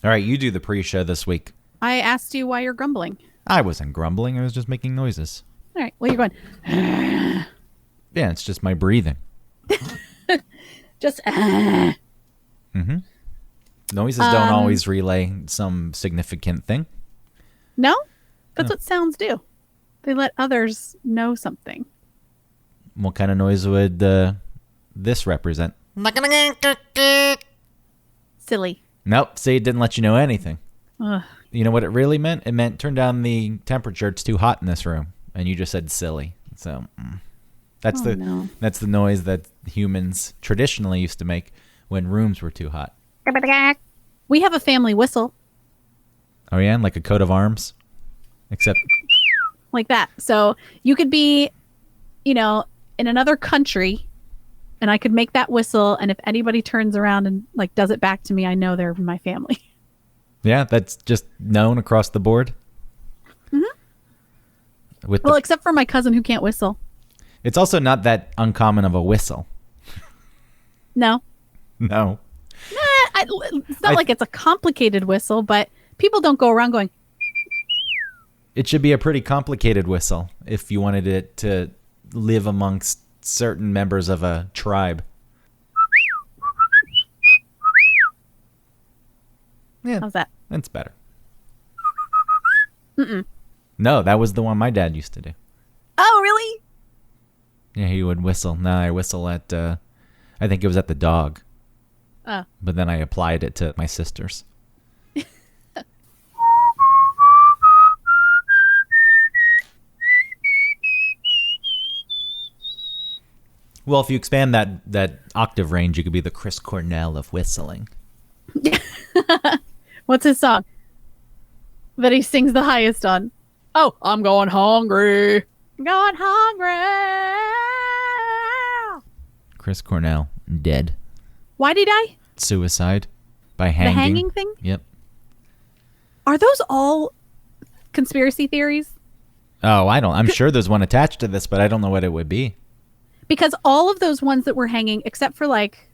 All right, you do the pre-show this week. I asked you why you're grumbling. I wasn't grumbling. I was just making noises. All right. Well, you're going. Yeah, it's just my breathing. Just. Mm-hmm. Noises don't always relay some significant thing. No? That's what sounds do. They let others know something. What kind of noise would this represent? Silly. Nope. See, it didn't let you know anything. Ugh. You know what it really meant? It meant turn down the temperature. It's too hot in this room. And you just said silly. So that's that's the noise that humans traditionally used to make when rooms were too hot. We have a family whistle. Oh yeah, like a coat of arms, except like that. So you could be, in another country, and I could make that whistle. And if anybody turns around and like does it back to me, I know they're my family. Yeah, that's just known across the board. Mm-hmm. Except for my cousin who can't whistle. It's also not that uncommon of a whistle. No. No. It's not like it's a complicated whistle, but people don't go around going. It should be a pretty complicated whistle if you wanted it to live amongst certain members of a tribe. Yeah. How's that? That's better. Mm-mm. No, that was the one my dad used to do. Oh, really? Yeah, he would whistle. No, I whistle at, I think it was at the dog. Oh. But then I applied it to my sisters. Well, if you expand that octave range, you could be the Chris Cornell of whistling. What's his song that he sings the highest on? Oh, I'm going hungry. I'm going hungry. Chris Cornell, dead. Why'd he die? Suicide by hanging. The hanging thing? Yep. Are those all conspiracy theories? Oh, I'm sure there's one attached to this, but I don't know what it would be. Because all of those ones that were hanging, except for like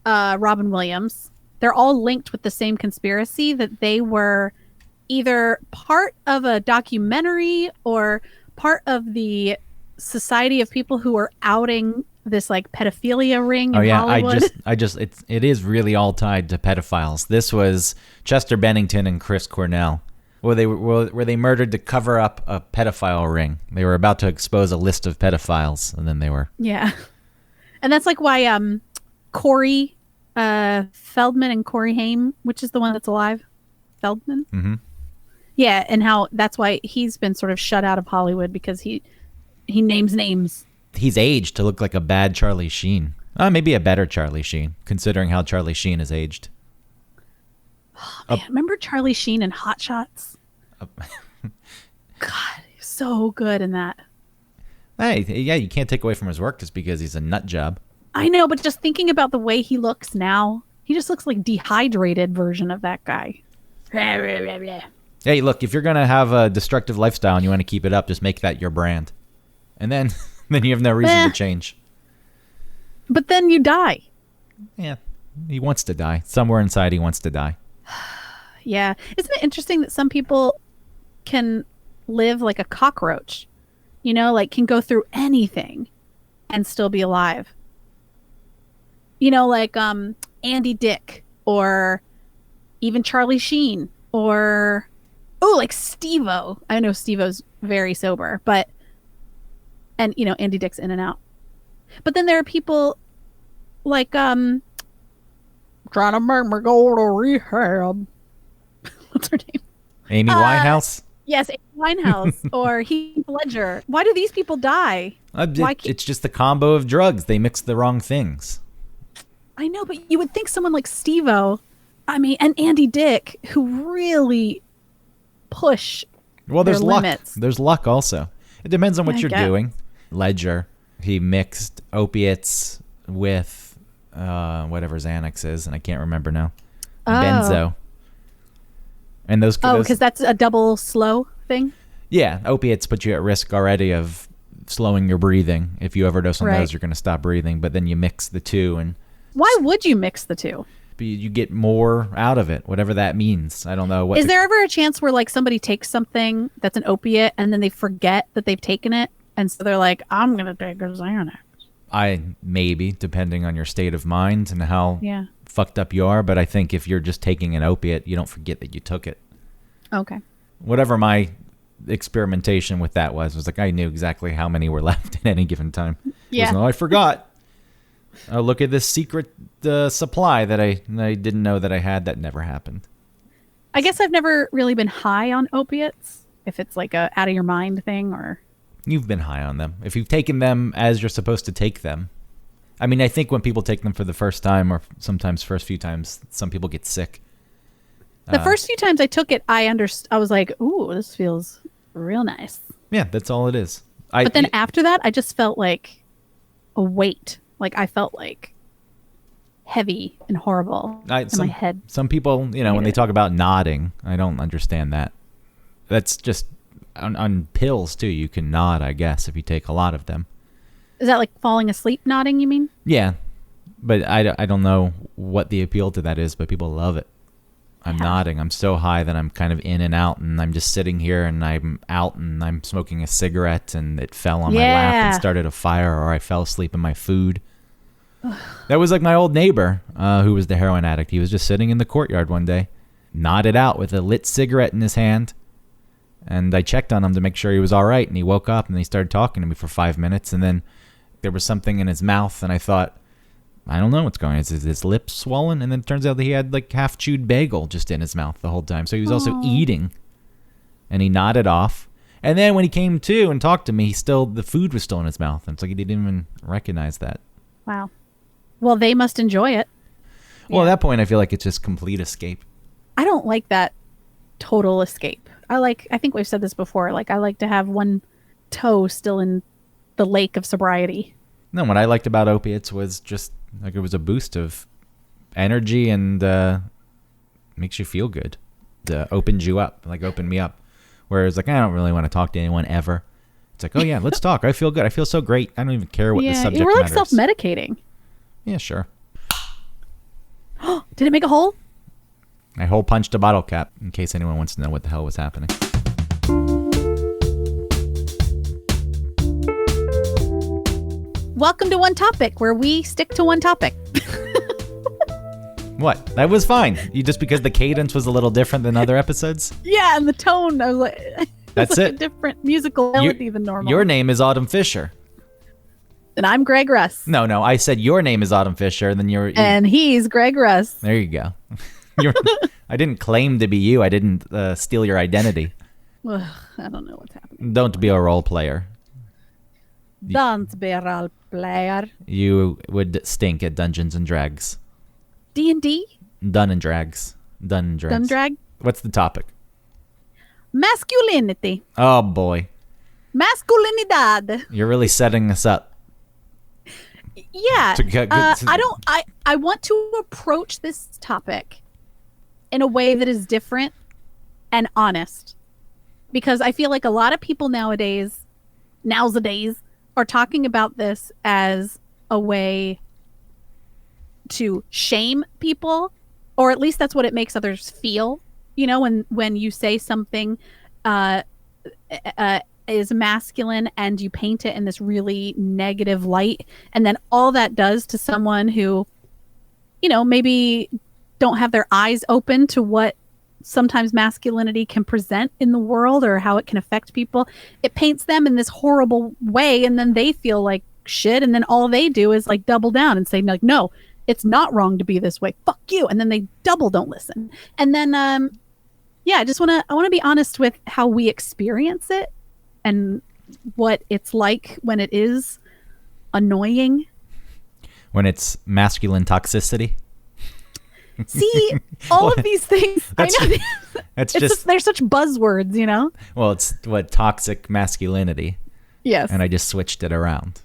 Robin Williams, they're all linked with the same conspiracy that they were either part of a documentary or part of the society of people who were outing this like pedophilia ring in Hollywood. It is really all tied to pedophiles. This was Chester Bennington and Chris Cornell. Where they murdered to cover up a pedophile ring. They were about to expose a list of pedophiles, and then they were. Yeah. And that's like why Corey Feldman and Corey Haim, which is the one that's alive? Feldman? Mm-hmm. Yeah, and how that's why he's been sort of shut out of Hollywood because he names names. He's aged to look like a bad Charlie Sheen. Maybe a better Charlie Sheen, considering how Charlie Sheen is aged. Oh, man, remember Charlie Sheen in Hot Shots? God, he's so good in that. Hey, yeah, you can't take away from his work just because he's a nut job. I know, but just thinking about the way he looks now, he just looks like dehydrated version of that guy. Hey, look, if you're going to have a destructive lifestyle and you want to keep it up, just make that your brand. And then you have no reason to change. But then you die. Yeah, he wants to die. Somewhere inside he wants to die. Yeah. Isn't it interesting that some people can live like a cockroach? Like can go through anything and still be alive. Like Andy Dick or even Charlie Sheen or like Steve-O. I know Steve-O's very sober, but and Andy Dick's in and out. But then there are people like trying to make me go to rehab. What's her name? Amy Winehouse? Yes, Amy Winehouse or Heath Ledger. Why do these people die? It's just the combo of drugs. They mix the wrong things. I know, but you would think someone like Steve-O, and Andy Dick, who really push there's luck. limits. There's luck also. It depends on what you're doing. Ledger, he mixed opiates with whatever Xanax is, and I can't remember now. Benzo. And those because that's a double slow thing? Yeah, opiates put you at risk already of slowing your breathing. If you overdose on those, you're going to stop breathing. But then you mix the two. And why would you mix the two? you get more out of it, whatever that means. I don't know. Is there ever a chance where like somebody takes something that's an opiate and then they forget that they've taken it, and so they're like, I'm gonna take a Xanax? Maybe, depending on your state of mind and how fucked up you are. But I think if you're just taking an opiate, you don't forget that you took it. Okay. Whatever my experimentation with that was like I knew exactly how many were left at any given time. Yeah. I forgot. Oh, look at this secret supply that I didn't know that I had. That never happened. I guess I've never really been high on opiates, if it's like a out of your mind thing or... You've been high on them. If you've taken them as you're supposed to take them. I mean, I think when people take them for the first time or sometimes first few times, some people get sick. The first few times I took it, I was like, ooh, this feels real nice. Yeah, that's all it is. But then after that, I just felt like a weight. Like I felt like heavy and horrible in my head. Some people, when they talk about nodding, I don't understand that. That's just on pills too. You can nod, I guess, if you take a lot of them. Is that like falling asleep nodding, you mean? Yeah, but I don't know what the appeal to that is, but people love it. I'm nodding. I'm so high that I'm kind of in and out, and I'm just sitting here and I'm out and I'm smoking a cigarette and it fell on my lap and started a fire, or I fell asleep in my food. That was like my old neighbor who was the heroin addict. He was just sitting in the courtyard one day, nodded out with a lit cigarette in his hand. And I checked on him to make sure he was all right. And he woke up and he started talking to me for 5 minutes. And then there was something in his mouth. And I thought, I don't know what's going on. Is his lips swollen? And then it turns out that he had like half chewed bagel just in his mouth the whole time. So he was also eating. And he nodded off. And then when he came to and talked to me, the food was still in his mouth. And it's like he didn't even recognize that. Wow. Well, they must enjoy it. Well, at that point, I feel like it's just complete escape. I don't like that total escape. I think we've said this before, like I like to have one toe still in the lake of sobriety. No, what I liked about opiates was just like it was a boost of energy and makes you feel good. Opens you up, like opened me up. Whereas like I don't really want to talk to anyone ever. It's like, oh yeah, let's talk. I feel good. I feel so great. I don't even care what the subject matter is. We're like self-medicating. Yeah, sure. Did it make a hole? I hole punched a bottle cap in case anyone wants to know what the hell was happening. Welcome to One Topic, where we stick to one topic. What? That was fine. Just because the cadence was a little different than other episodes? Yeah, and the tone, I was like, that's like a different musical melody than normal. Your name is Autumn Fisher. And I'm Greg Russ. No, I said your name is Autumn Fisher, and then and he's Greg Russ. There you go. I didn't claim to be you. I didn't steal your identity. Ugh, I don't know what's happening. Don't be a role player. Don't be a role player. You would stink at Dungeons and Drags. D&D? Dun and Drags. Dun drag? What's the topic? Masculinity. Oh, boy. Masculinidad. You're really setting us up. Yeah. I want to approach this topic in a way that is different and honest, because I feel like a lot of people nowadays are talking about this as a way to shame people, or at least that's what it makes others feel. When you say something is masculine and you paint it in this really negative light, and then all that does to someone who maybe don't have their eyes open to what sometimes masculinity can present in the world or how it can affect people, it paints them in this horrible way, and then they feel like shit, and then all they do is like double down and say like, no, it's not wrong to be this way, fuck you, and then they don't listen. And then I want to be honest with how we experience it and what it's like when it is annoying, when it's masculine toxicity. See, all of these things, I know they're such buzzwords, Well, it's toxic masculinity. Yes. And I just switched it around.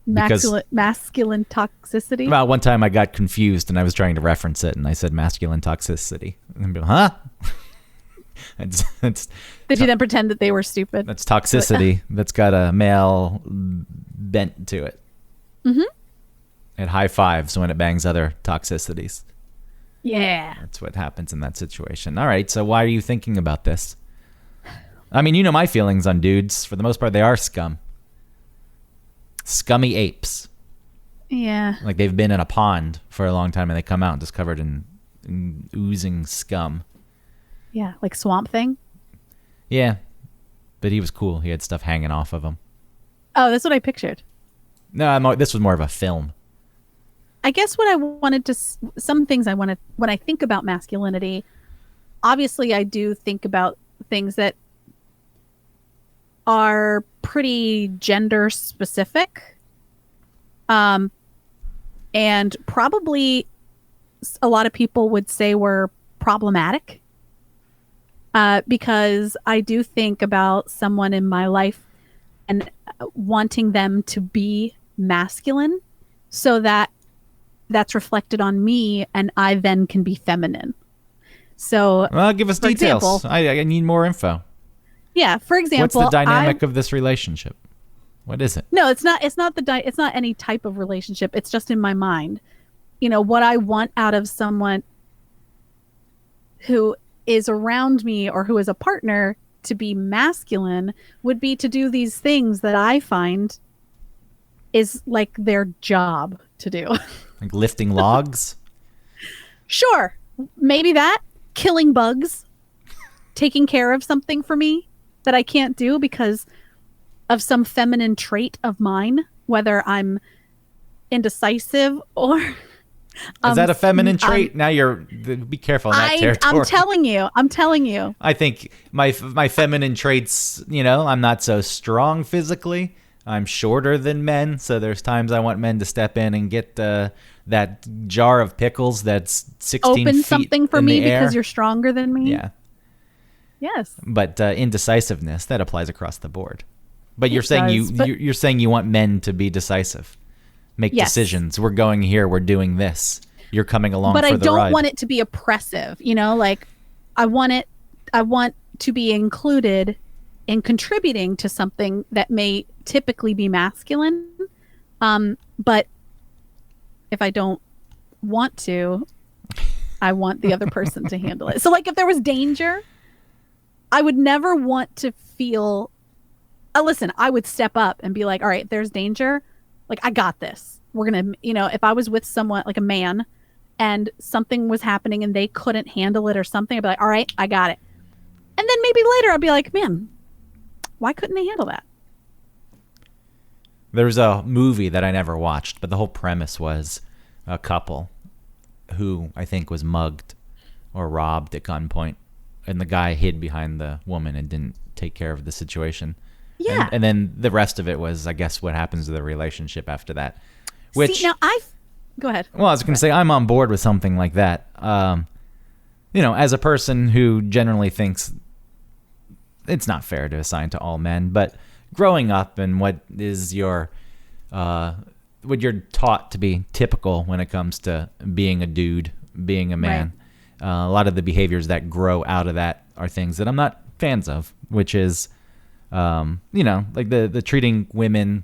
Masculine toxicity? Well, one time I got confused and I was trying to reference it and I said masculine toxicity. And people, huh? Did you then pretend that they were stupid? That's toxicity. That's got a male bent to it. Mm-hmm. It high fives when it bangs other toxicities. Yeah. That's what happens in that situation. All right, so why are you thinking about this? I mean, you know my feelings on dudes. For the most part, they are scum. Scummy apes. Yeah. Like they've been in a pond for a long time and they come out just covered in oozing scum. Yeah, like Swamp Thing. Yeah, but he was cool. He had stuff hanging off of him. Oh, that's what I pictured. No, this was more of a film. I guess what I wanted to, some things I wanted, when I think about masculinity, obviously I do think about things that are pretty gender specific. And probably a lot of people would say were problematic. Because I do think about someone in my life and wanting them to be masculine so that that's reflected on me and I then can be feminine. So, well, give us details. Example, I need more info. Yeah, for example, what's the dynamic of this relationship? What is it? No, it's not any type of relationship. It's just in my mind. You know, what I want out of someone who is around me or who is a partner to be masculine would be to do these things that I find is like their job to do. Like lifting logs? Sure. Maybe that. Killing bugs. Taking care of something for me that I can't do because of some feminine trait of mine, whether I'm indecisive or... Is that a feminine trait? Now be careful in that territory. I'm telling you. I think my feminine traits, you know, I'm not so strong physically. I'm shorter than men, so there's times I want men to step in and get that jar of pickles that's 16 Open feet something for in me the air. Because you're stronger than me. Yeah. Yes. But indecisiveness, that applies across the board. But you're saying you want men to be decisive. Make decisions. We're going here. We're doing this. You're coming along for the ride. But I don't want it to be oppressive. You know, like I want to be included in contributing to something that may typically be masculine. But if I don't want to, I want the other person to handle it. So like if there was danger, I would never want to feel, listen, I would step up and be like, all right, there's danger. Like, I got this. We're going to, you know, if I was with someone like a man and something was happening and they couldn't handle it or something, I'd be like, all right, I got it. And then maybe later I'd be like, man, why couldn't they handle that? There's a movie that I never watched, but the whole premise was a couple who I think was mugged or robbed at gunpoint. And the guy hid behind the woman and didn't take care of the situation. Yeah. And then the rest of it was, I guess, what happens to the relationship after that. Which, see, now go ahead. Well, I was going to say, I'm on board with something like that. You know, as a person who generally thinks it's not fair to assign to all men, but growing up and what you're taught to be typical when it comes to being a dude, being a man. Right. A lot of the behaviors that grow out of that are things that I'm not fans of, which is, you know, like the treating women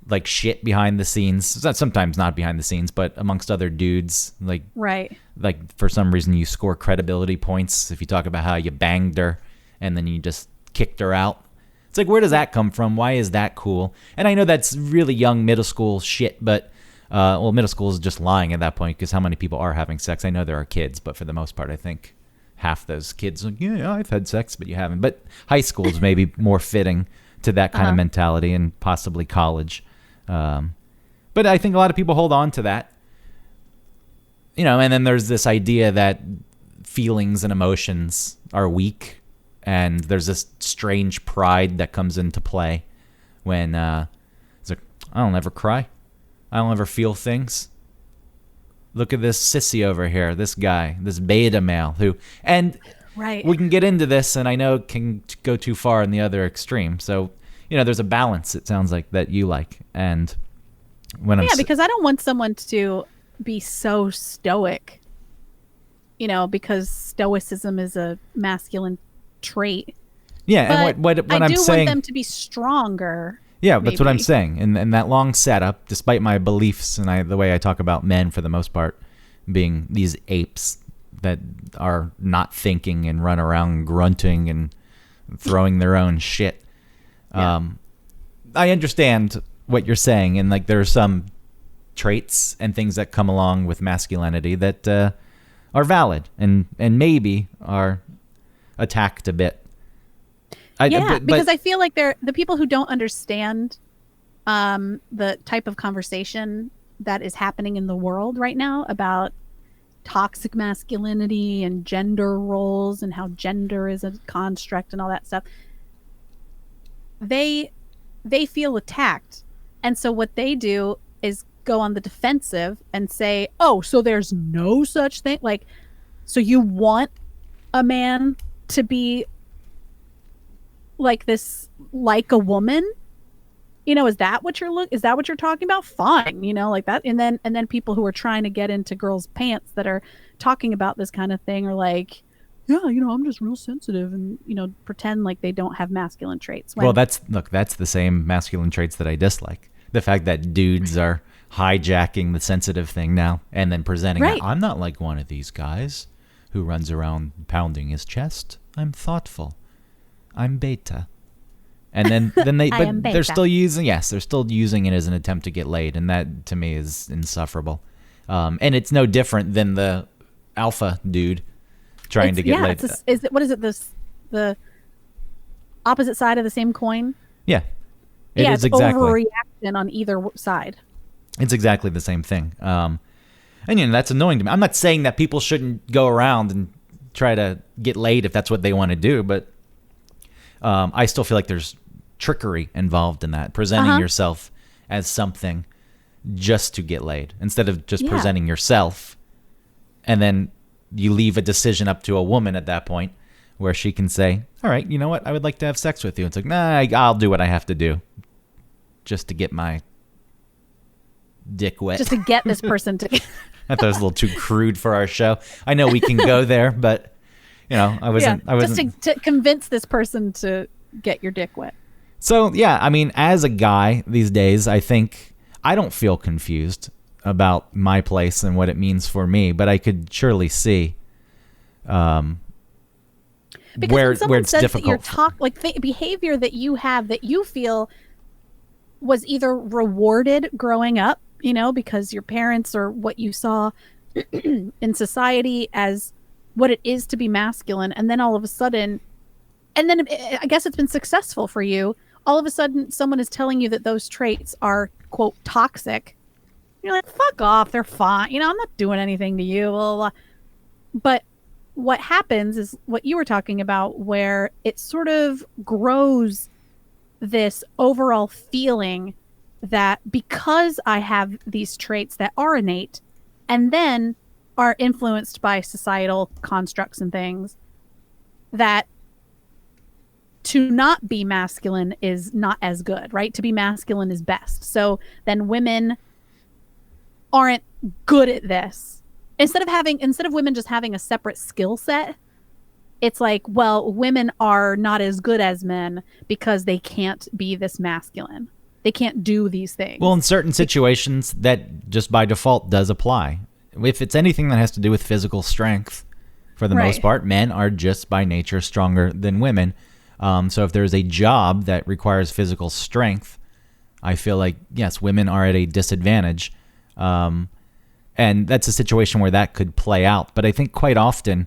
like shit behind the scenes. Sometimes not behind the scenes, but amongst other dudes. Like, right. Like for some reason you score credibility points if you talk about how you banged her and then you just kicked her out. It's like, where does that come from? Why is that cool? And I know that's really young middle school shit, but middle school is just lying at that point because how many people are having sex? I know there are kids, but for the most part, I think half those kids are like, yeah, I've had sex, but you haven't. But high school is maybe more fitting to that kind of mentality, and possibly college. But I think a lot of people hold on to that. You know, and then there's this idea that feelings and emotions are weak, and there's this strange pride that comes into play when it's like, I don't ever cry. I don't ever feel things. Look at this sissy over here, this guy, this beta male who, and right. We can get into this, and I know it can go too far in the other extreme. So, you know, there's a balance, it sounds like, that you like. And when because I don't want someone to be so stoic, you know, because stoicism is a masculine trait. Yeah, but and I'm saying, I do want them to be stronger. Yeah, that's what I'm saying. And that long setup, despite my beliefs and the way I talk about men for the most part being these apes that are not thinking and run around grunting and throwing their own shit. I understand what you're saying, and like there are some traits and things that come along with masculinity that are valid and maybe are attacked a bit. Because I feel like they're the people who don't understand the type of conversation that is happening in the world right now about toxic masculinity and gender roles and how gender is a construct and all that stuff. They feel attacked. And so what they do is go on the defensive and say, oh, so there's no such thing. Like, so you want a man to be like this, like a woman? You know, is that what you're talking about? Fine, you know, like that. And then people who are trying to get into girls' pants that are talking about this kind of thing are like, yeah, you know, I'm just real sensitive, and you know, pretend like they don't have masculine traits. Well, that's the same masculine traits that I dislike. The fact that dudes are hijacking the sensitive thing now and then presenting it. I'm not like one of these guys who runs around pounding his chest. I'm thoughtful. I'm beta. And then they're still using it as an attempt to get laid, and that to me is insufferable. And it's no different than the alpha dude trying to get laid. The opposite side of the same coin? Yeah. It's exactly overreaction on either side. It's exactly the same thing. And you know, that's annoying to me. I'm not saying that people shouldn't go around and try to get laid if that's what they want to do, but I still feel like there's trickery involved in that, presenting yourself as something just to get laid instead of just presenting yourself, and then you leave a decision up to a woman at that point where she can say, all right, you know what, I would like to have sex with you. It's like, nah, I'll do what I have to do just to get my dick wet. Just to get this person to... I thought it was a little too crude for our show. I know we can go there, but you know, I wasn't just to convince this person to get your dick wet. So, yeah, I mean, as a guy these days, I think I don't feel confused about my place and what it means for me, but I could surely see where it's difficult. Behavior that you have that you feel was either rewarded growing up, you know, because your parents or what you saw in society as what it is to be masculine, and then all of a sudden, and then I guess it's been successful for you, all of a sudden someone is telling you that those traits are, quote, toxic. You're like, fuck off, they're fine, you know, I'm not doing anything to you, blah, blah. But what happens is what you were talking about, where it sort of grows this overall feeling that because I have these traits that are innate and then are influenced by societal constructs and things, that to not be masculine is not as good, right? To be masculine is best. So then women aren't good at this. Instead of women just having a separate skill set, it's like, well, women are not as good as men because they can't be this masculine. They can't do these things. Well, in certain situations, that just by default does apply. If it's anything that has to do with physical strength, for the most part, men are just by nature stronger than women. So if there's a job that requires physical strength, I feel like, yes, women are at a disadvantage. And that's a situation where that could play out. But I think quite often,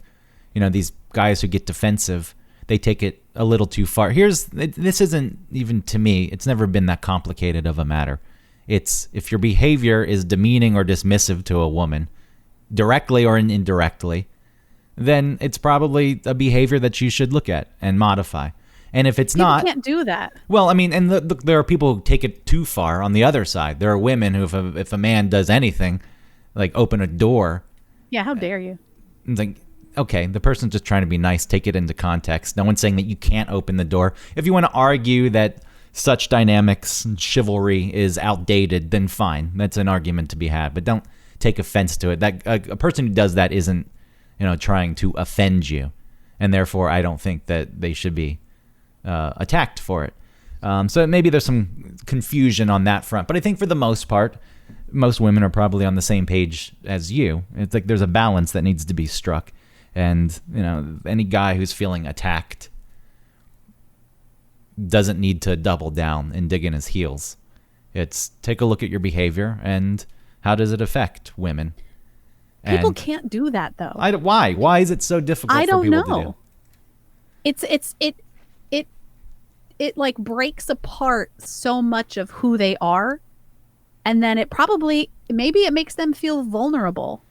you know, these guys who get defensive, they take it a little too far. This isn't even, to me, it's never been that complicated of a matter. It's if your behavior is demeaning or dismissive to a woman, directly or indirectly, then it's probably a behavior that you should look at and modify. And if it's not, you can't do that. Well, I mean, and there are people who take it too far on the other side. There are women who, if a man does anything, like open a door. Yeah, how dare you? It's like, okay, the person's just trying to be nice. Take it into context. No one's saying that you can't open the door. If you want to argue that such dynamics and chivalry is outdated, then fine. That's an argument to be had. But don't take offense to it. That a person who does that isn't, you know, trying to offend you, and therefore I don't think that they should be attacked for it. So maybe there's some confusion on that front, but I think for the most part, most women are probably on the same page as you. It's like there's a balance that needs to be struck. And, any guy who's feeling attacked doesn't need to double down and dig in his heels. It's take a look at your behavior and how does it affect women. People can't do that though. Why? Why is it so difficult for people to do? It like breaks apart so much of who they are, and then maybe it makes them feel vulnerable.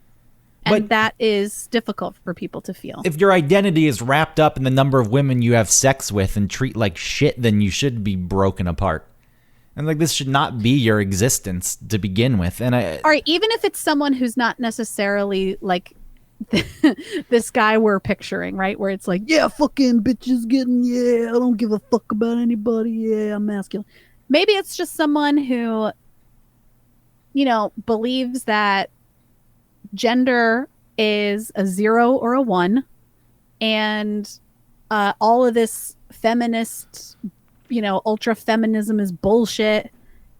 And that is difficult for people to feel. If your identity is wrapped up in the number of women you have sex with and treat like shit, then you should be broken apart. And this should not be your existence to begin with. And all right, even if it's someone who's not necessarily like this guy we're picturing, right? Where it's like, yeah, fucking bitches I don't give a fuck about anybody. Yeah, I'm masculine. Maybe it's just someone who, believes that gender is a 0 or a 1, and all of this feminist, ultra feminism is bullshit,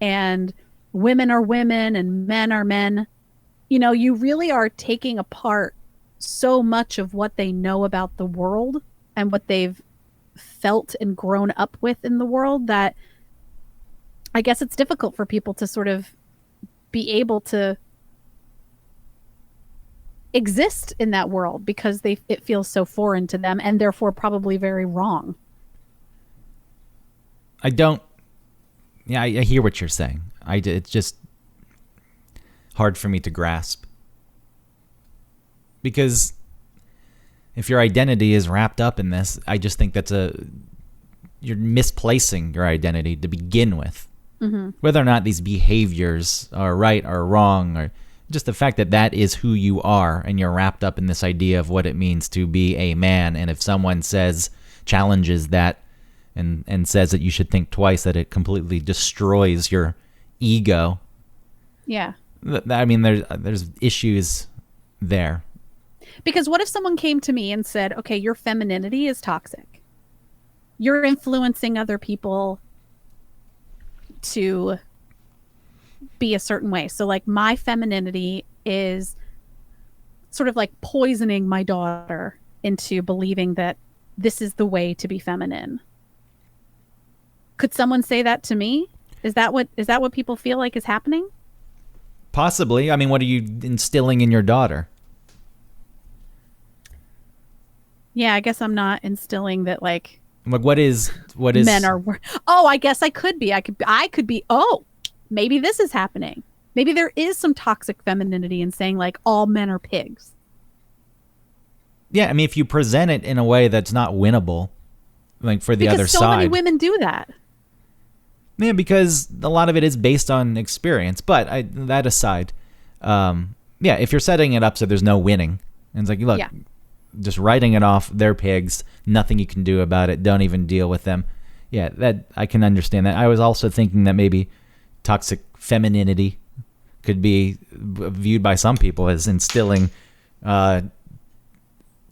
and women are women and men are men. You really are taking apart so much of what they know about the world and what they've felt and grown up with in the world, that I guess it's difficult for people to sort of be able to exist in that world because it feels so foreign to them and therefore probably very wrong. I hear what you're saying. It's just hard for me to grasp. Because if your identity is wrapped up in this, I just think you're misplacing your identity to begin with. Mm-hmm. Whether or not these behaviors are right or wrong, or just the fact that is who you are, and you're wrapped up in this idea of what it means to be a man. And if someone challenges that and says that you should think twice, that it completely destroys your ego. Yeah. I mean, there's issues there. Because what if someone came to me and said, okay, your femininity is toxic. You're influencing other people to be a certain way. So like my femininity is sort of like poisoning my daughter into believing that this is the way to be feminine. Could someone say that to me? Is that what people feel like is happening? Possibly. I mean, what are you instilling in your daughter? Yeah, I guess I'm not instilling that like what is men are. Oh, I guess I could be. I could be. Oh, maybe this is happening. Maybe there is some toxic femininity in saying like all men are pigs. Yeah, I mean, if you present it in a way that's not winnable, like for the other side. Because so many women do that. Yeah, because a lot of it is based on experience. But that aside, if you're setting it up so there's no winning, and it's like, look, just writing it off, they're pigs, nothing you can do about it, don't even deal with them. Yeah, that I can understand that. I was also thinking that maybe toxic femininity could be viewed by some people as instilling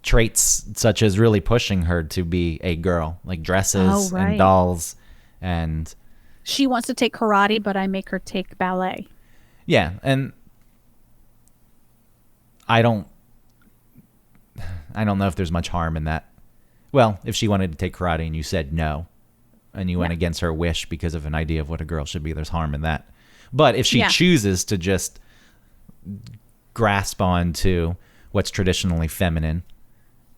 traits such as really pushing her to be a girl, like dresses and dolls, and she wants to take karate, but I make her take ballet. Yeah, and I don't know if there's much harm in that. Well, if she wanted to take karate and you said no, and you went against her wish because of an idea of what a girl should be, there's harm in that. But if she chooses to just grasp on to what's traditionally feminine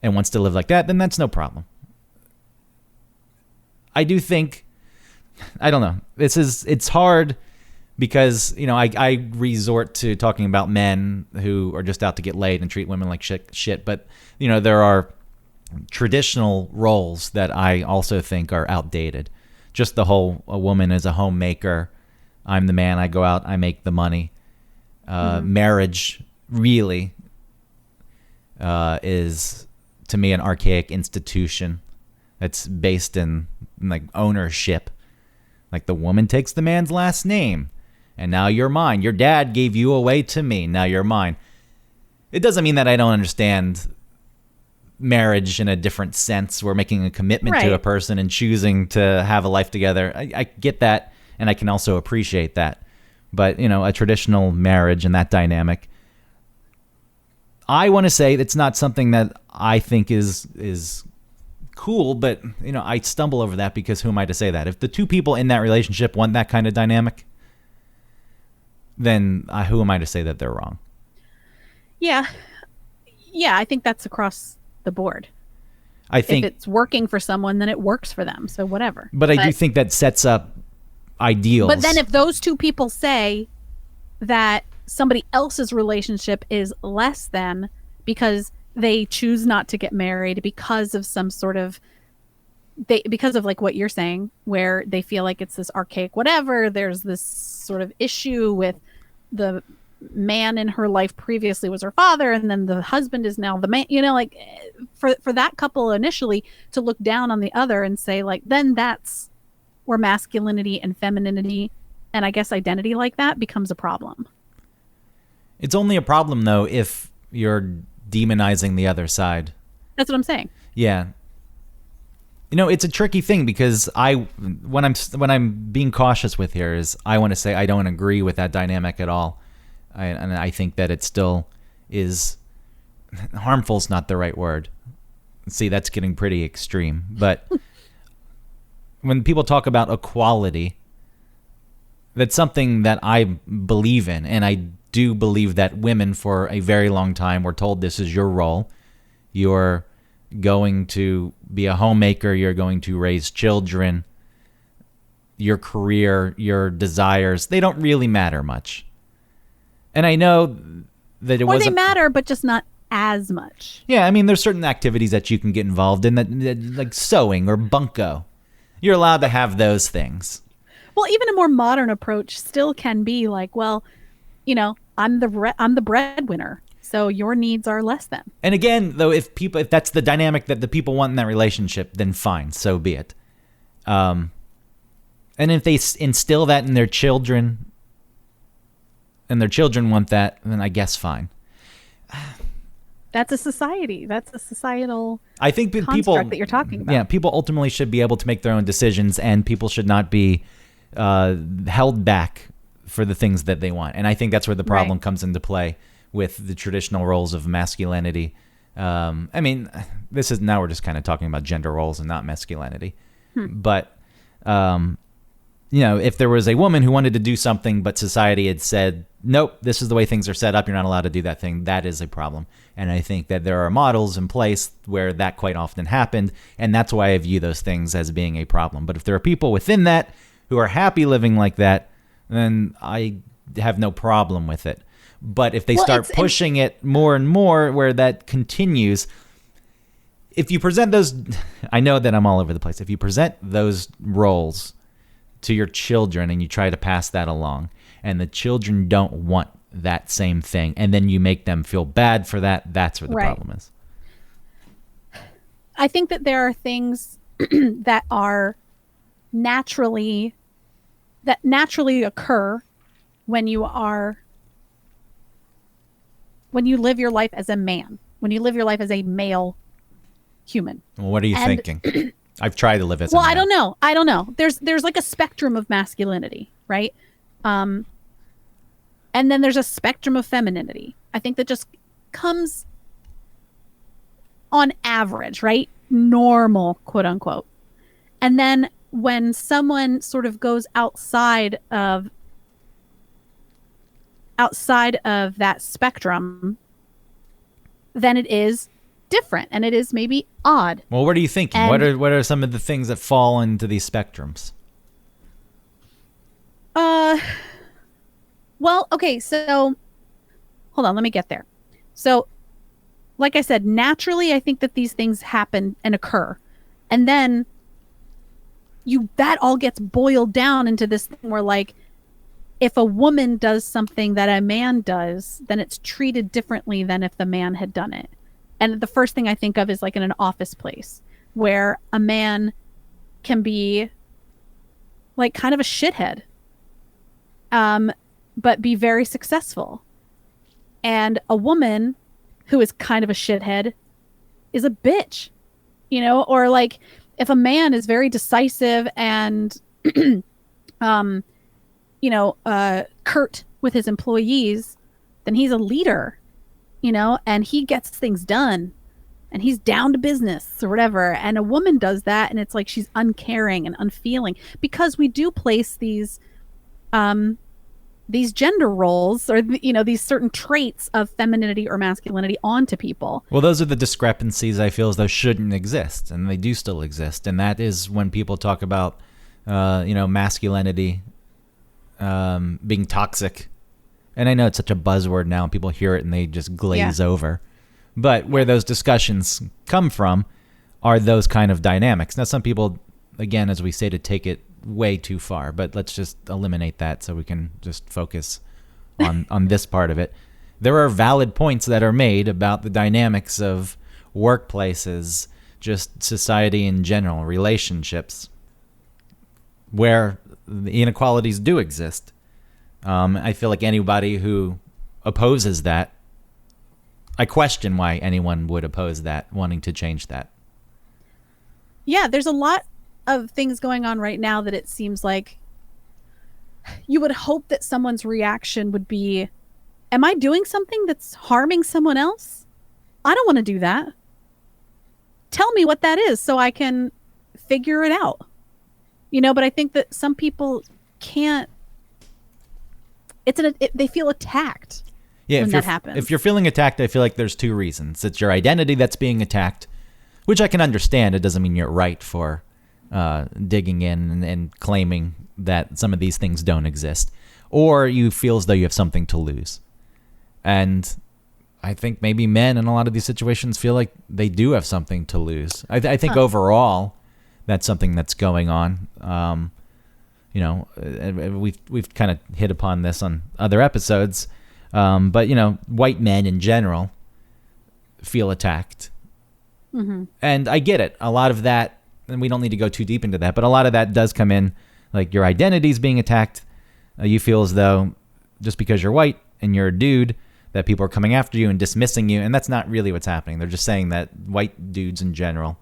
and wants to live like that, then that's no problem. I do think, I don't know, it's hard because, I resort to talking about men who are just out to get laid and treat women like shit. But, there are traditional roles that I also think are outdated. Just the whole, a woman is a homemaker. I'm the man. I go out. I make the money. Marriage really is, to me, an archaic institution that's based in like ownership. Like the woman takes the man's last name. And now you're mine. Your dad gave you away to me. Now you're mine. It doesn't mean that I don't understand marriage in a different sense. We're making a commitment to a person and choosing to have a life together. I get that, and I can also appreciate that. But, a traditional marriage and that dynamic, I want to say it's not something that I think is cool, but I stumble over that because who am I to say that? If the two people in that relationship want that kind of dynamic, then who am I to say that they're wrong? Yeah, I think that's across the board. I think if it's working for someone, then it works for them. So whatever. But I do think that sets up ideals. But then if those two people say that somebody else's relationship is less than because they choose not to get married because of some sort of because of like what you're saying, where they feel like it's this archaic whatever, there's this sort of issue with the man in her life previously was her father, and then the husband is now the man, like for that couple initially to look down on the other and say like, then that's where masculinity and femininity and I guess identity like that becomes a problem. It's only a problem though if you're demonizing the other side. That's what I'm saying. Yeah. It's a tricky thing because when I'm being cautious with here is I want to say I don't agree with that dynamic at all. And I think that it still is harmful is not the right word. See, that's getting pretty extreme. But when people talk about equality, that's something that I believe in. And I do believe that women for a very long time were told this is your role. You're going to be a homemaker. You're going to raise children. Your career, your desires, they don't really matter much. And I know that it wasn't... Or they matter, but just not as much. Yeah, I mean, there's certain activities that you can get involved in, that like sewing or bunko. You're allowed to have those things. Well, even a more modern approach still can be like, well, I'm the breadwinner, so your needs are less than. And again, though, if that's the dynamic that the people want in that relationship, then fine, so be it. And if they instill that in their children, and their children want that, then I guess fine. That's a society. That's a societal I think people that you're talking about. Yeah, people ultimately should be able to make their own decisions, and people should not be held back for the things that they want. And I think that's where the problem comes into play with the traditional roles of masculinity. I mean, now we're just kind of talking about gender roles and not masculinity. But if there was a woman who wanted to do something, but society had said, nope, this is the way things are set up, you're not allowed to do that thing, that is a problem. And I think that there are models in place where that quite often happened, and that's why I view those things as being a problem. But if there are people within that who are happy living like that, then I have no problem with it. But if they start pushing it more and more where that continues, if you present those, I know that I'm all over the place, if you present those roles to your children and you try to pass that along, and the children don't want that same thing, and then you make them feel bad for that, that's where the problem is. I think that there are things that naturally occur when you live your life as a man, when you live your life as a male human. Well, what are you thinking? I've tried to live as a man. I don't know. There's like a spectrum of masculinity, right? And then there's a spectrum of femininity. I think that just comes on average, right? Normal, quote unquote. And then when someone sort of goes outside of that spectrum, then it is different and it is maybe odd. Well, what are you thinking? What are some of the things that fall into these spectrums? Well, okay, so hold on, let me get there. So, like I said, naturally, I think that these things happen and occur. And then that all gets boiled down into this thing where, like, if a woman does something that a man does, then it's treated differently than if the man had done it. And the first thing I think of is like in an office place where a man can be like kind of a shithead, but be very successful. And a woman who is kind of a shithead is a bitch, or like if a man is very decisive and, curt with his employees, then he's a leader. and he gets things done and he's down to business or whatever. And a woman does that, and it's like she's uncaring and unfeeling, because we do place these gender roles, or these certain traits of femininity or masculinity onto people. Well, those are the discrepancies I feel as though shouldn't exist, and they do still exist. And that is when people talk about masculinity being toxic. And I know it's such a buzzword now, and people hear it and they just glaze over. But where those discussions come from are those kind of dynamics. Now, some people, again, as we say, to take it way too far, but let's just eliminate that so we can just focus on this part of it. There are valid points that are made about the dynamics of workplaces, just society in general, relationships, where the inequalities do exist. I feel like anybody who opposes that, I question why anyone would oppose that, wanting to change that. Yeah, there's a lot of things going on right now that it seems like you would hope that someone's reaction would be, am I doing something that's harming someone else? I don't want to do that. Tell me what that is so I can figure it out. But I think that some people can't. They feel attacked when that happens. If you're feeling attacked, I feel like there's two reasons. It's your identity that's being attacked, which I can understand. It doesn't mean you're right for digging in and claiming that some of these things don't exist. Or you feel as though you have something to lose. And I think maybe men in a lot of these situations feel like they do have something to lose. I think overall, that's something that's going on. We've kind of hit upon this on other episodes, but white men in general feel attacked, and I get it. A lot of that, and we don't need to go too deep into that, but a lot of that does come in, like your identity's being attacked. You feel as though just because you're white and you're a dude, that people are coming after you and dismissing you, and that's not really what's happening. They're just saying that white dudes in general,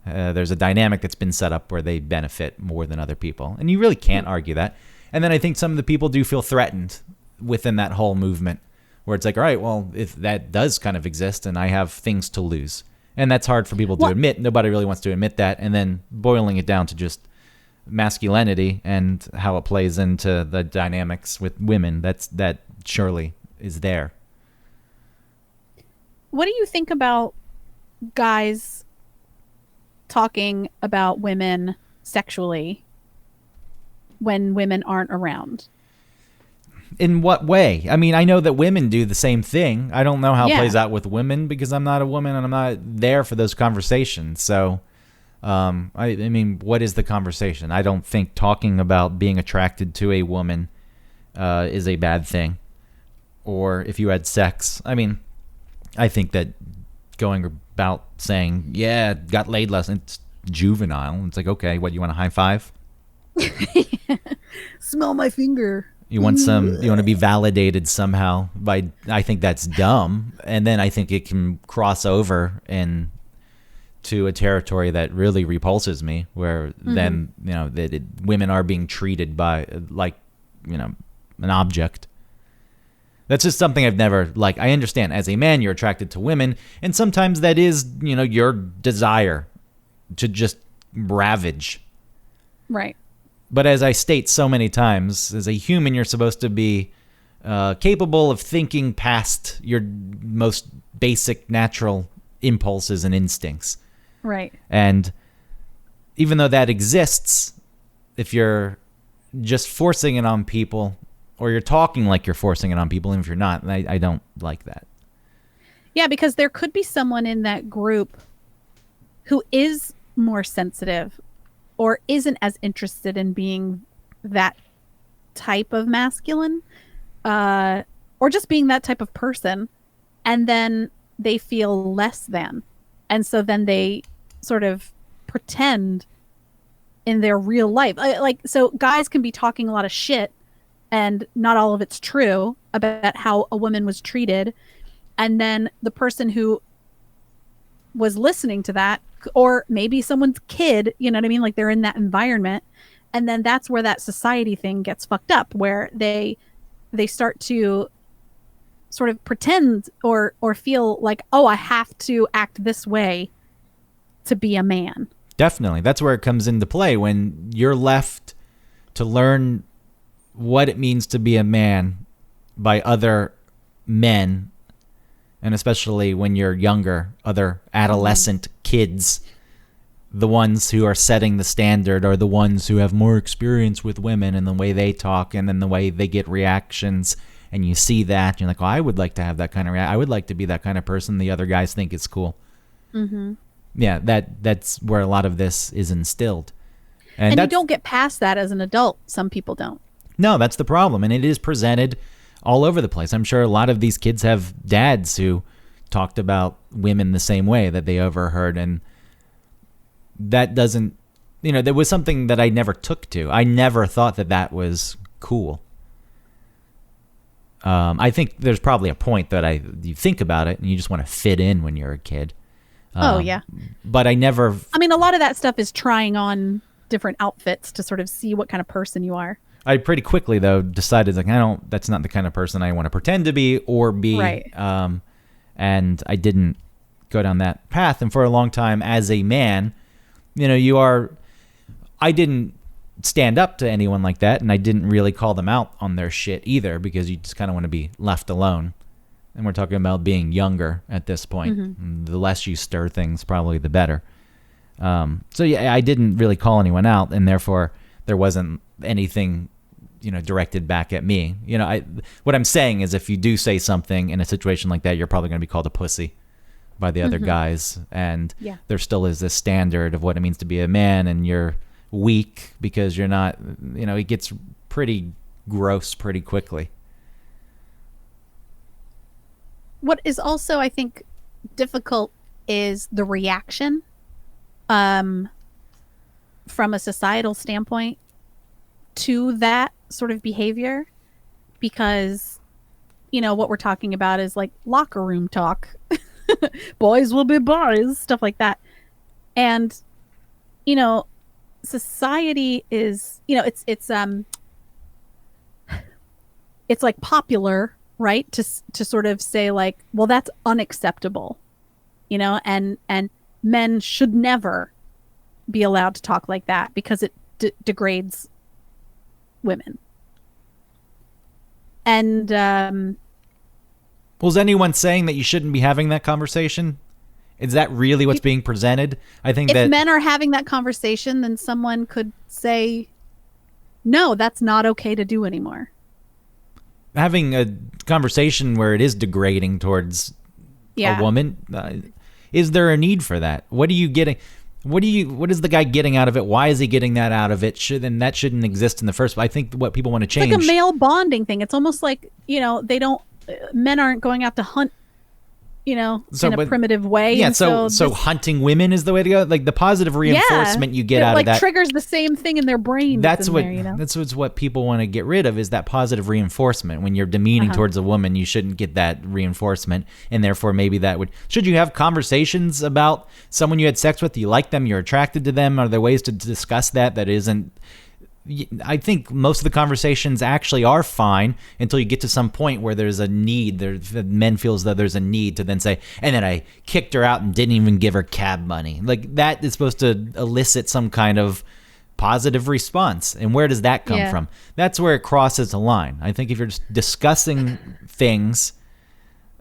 there's a dynamic that's been set up where they benefit more than other people. And you really can't argue that. And then I think some of the people do feel threatened within that whole movement, where it's like, all right, well, if that does kind of exist and I have things to lose. And that's hard for people to admit. Nobody really wants to admit that. And then boiling it down to just masculinity and how it plays into the dynamics with women, that surely is there. What do you think about guys talking about women sexually when women aren't around? In what way? I mean, I know that women do the same thing. I don't know how it plays out with women because I'm not a woman and I'm not there for those conversations. So, I mean, what is the conversation? I don't think talking about being attracted to a woman is a bad thing. Or if you had sex, I mean, I think that going about saying, yeah, got laid last night, it's juvenile. It's like, okay, what, you want a high five? Smell my finger. You want to be validated somehow I think that's dumb. And then I think it can cross over to a territory that really repulses me, where then, women are being treated like an object. That's just something I've never, I understand as a man, you're attracted to women, and sometimes that is, your desire to just ravage. Right. But as I state so many times, as a human, you're supposed to be capable of thinking past your most basic natural impulses and instincts. Right. And even though that exists, if you're just forcing it on people, or you're talking like you're forcing it on people, and if you're not, I don't like that. Yeah, because there could be someone in that group who is more sensitive or isn't as interested in being that type of masculine, or just being that type of person, and then they feel less than. And so then they sort of pretend in their real life. So guys can be talking a lot of shit, and not all of it's true, about how a woman was treated. And then the person who was listening to that, or maybe someone's kid, you know what I mean? Like, they're in that environment. And then that's where that society thing gets fucked up, where they start to sort of pretend or feel like, oh, I have to act this way to be a man. Definitely. That's where it comes into play, when you're left to learn what it means to be a man by other men, and especially when you're younger, other adolescent kids. The ones who are setting the standard are the ones who have more experience with women and the way they talk and then the way they get reactions. And you see that, and you're like, oh, I would like to have that kind of I would like to be that kind of person the other guys think is cool. Mm-hmm. Yeah, that's where a lot of this is instilled. And you don't get past that as an adult. Some people don't. No, that's the problem. And it is presented all over the place. I'm sure a lot of these kids have dads who talked about women the same way that they overheard, and that doesn't, there was something that I never took to. I never thought that was cool. I think there's probably a point that you think about it and you just want to fit in when you're a kid. Oh, yeah. But I never... I mean, a lot of that stuff is trying on different outfits to sort of see what kind of person you are. I pretty quickly, though, decided, that's not the kind of person I want to pretend to be or be. Right. And I didn't go down that path. And for a long time, as a man, I didn't stand up to anyone like that, and I didn't really call them out on their shit either, because you just kind of want to be left alone. And we're talking about being younger at this point. Mm-hmm. The less you stir things, probably the better. So yeah, I didn't really call anyone out, and therefore there wasn't anything, directed back at me. What I'm saying is, if you do say something in a situation like that, you're probably going to be called a pussy by the other guys, and there still is this standard of what it means to be a man, and you're weak because you're not. It gets pretty gross pretty quickly. What is also, I think, difficult is the reaction from a societal standpoint to that sort of behavior, because, what we're talking about is like locker room talk. Boys will be boys, stuff like that. And, society is, it's like popular, right, to sort of say like, well, that's unacceptable, and men should never be allowed to talk like that because it degrades women. And was anyone saying that you shouldn't be having that conversation? Is that really what's being presented? I think that if men are having that conversation, then someone could say, no, that's not okay to do anymore. Having a conversation where it is degrading towards a woman, is there a need for that? What are you getting? What is the guy getting out of it? Why is he getting that out of it? That shouldn't exist in the first place. I think what people want to change. It's like a male bonding thing. It's almost like, men aren't going out to hunt, in a primitive way. Yeah, so hunting women is the way to go. Like the positive reinforcement you get out of that triggers the same thing in their brain. That's what people want to get rid of, is that positive reinforcement. When you're demeaning towards a woman, you shouldn't get that reinforcement, and therefore maybe should you have conversations about someone you had sex with? You like them, you're attracted to them. Are there ways to discuss that isn't? I think most of the conversations actually are fine until you get to some point where there's a need. The men feels that there's a need to then say, and then I kicked her out and didn't even give her cab money. Like that is supposed to elicit some kind of positive response. And where does that come from? That's where it crosses a line. I think if you're just discussing things,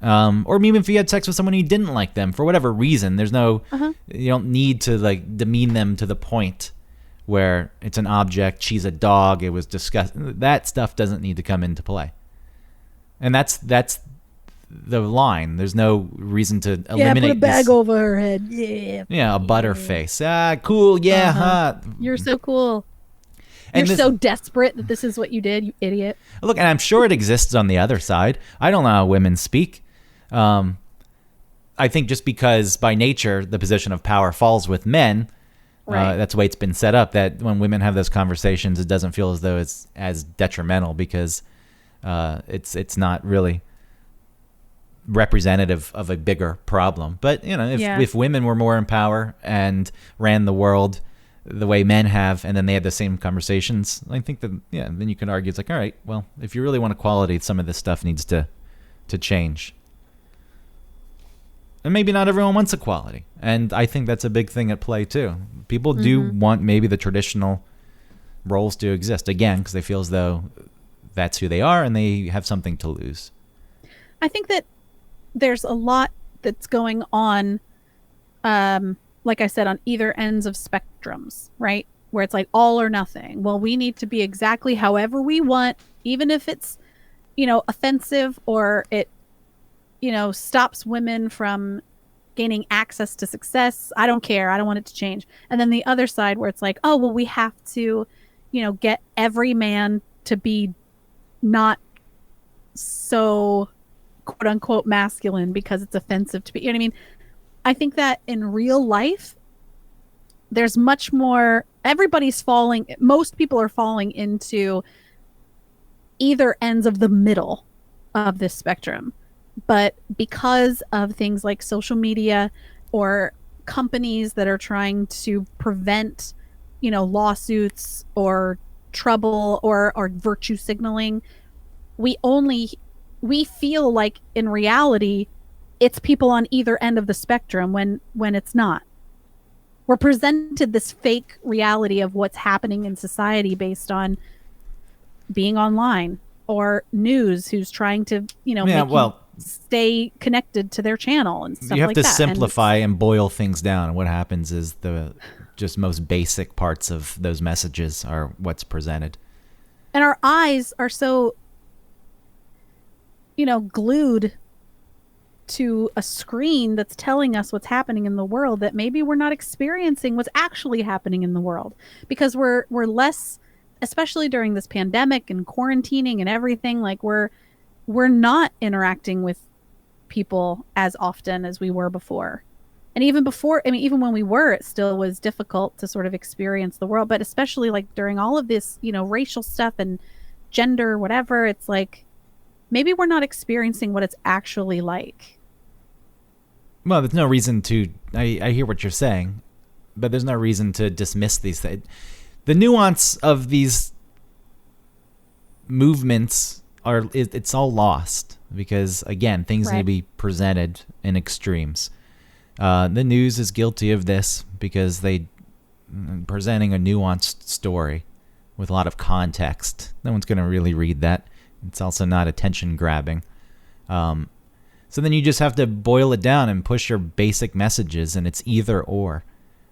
or even if you had sex with someone you didn't like them for whatever reason, there's no, you don't need to like demean them to the point where it's an object, she's a dog, it was disgusting. That stuff doesn't need to come into play. And that's the line. There's no reason to eliminate. Put a bag over her head. Yeah, a butterface. Cool. Yeah, You're so cool. You're so desperate that this is what you did, you idiot. Look, and I'm sure it exists on the other side. I don't know how women speak. I think just because by nature the position of power falls with men, right. That's the way it's been set up, that when women have those conversations, it doesn't feel as though it's as detrimental, because it's not really representative of a bigger problem. But if women were more in power and ran the world the way men have, and then they had the same conversations, I think that then you can argue it's like, all right, well, if you really want equality, some of this stuff needs to to change. And maybe not everyone wants equality. And I think that's a big thing at play, too. People do want maybe the traditional roles to exist, again, because they feel as though that's who they are and they have something to lose. I think that there's a lot that's going on, like I said, on either ends of spectrums, right? Where it's like all or nothing. Well, we need to be exactly however we want, even if it's, offensive or it, stops women from gaining access to success. I don't care. I don't want it to change. And then the other side where it's like, oh, well, we have to, get every man to be not so quote unquote masculine because it's offensive to be, I think that in real life, there's much more, most people are falling into either ends of the middle of this spectrum. But because of things like social media or companies that are trying to prevent, lawsuits or trouble or virtue signaling, we feel like in reality, it's people on either end of the spectrum when it's not. We're presented this fake reality of what's happening in society based on being online or news who's trying to, stay connected to their channel and stuff like that. You have to simplify and boil things down. And what happens is the just most basic parts of those messages are what's presented. And our eyes are so, glued to a screen that's telling us what's happening in the world that maybe we're not experiencing what's actually happening in the world because we're less, especially during this pandemic and quarantining and everything, like we're not interacting with people as often as we were before. And even before, even when we were, it still was difficult to sort of experience the world. But especially like during all of this, racial stuff and gender, whatever, it's like maybe we're not experiencing what it's actually like. Well, there's no reason to, I hear what you're saying, but there's no reason to dismiss these things. The nuance of these movements it's all lost because, again, things need to be presented in extremes. The news is guilty of this because they presenting a nuanced story with a lot of context. No one's going to really read that. It's also not attention grabbing. So then you just have to boil it down and push your basic messages, and it's either or.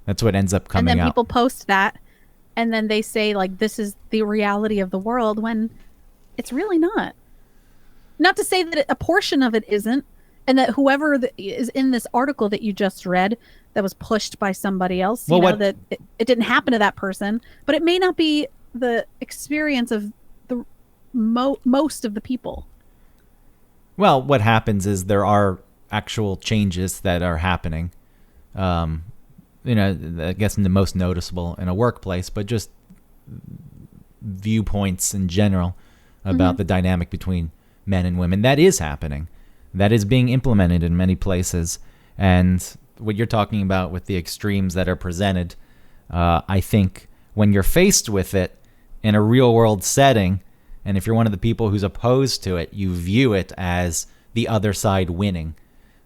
That's what ends up coming out. And then people post that, and then they say, like, this is the reality of the world, when it's really not. Not to say that a portion of it isn't, and that whoever is in this article that you just read that was pushed by somebody else, that it didn't happen to that person, but it may not be the experience of the most of the people. Well, what happens is there are actual changes that are happening. I guess the most noticeable in a workplace, but just viewpoints in general about the dynamic between men and women. That is happening. That is being implemented in many places. And what you're talking about with the extremes that are presented, I think when you're faced with it in a real world setting, and if you're one of the people who's opposed to it, you view it as the other side winning.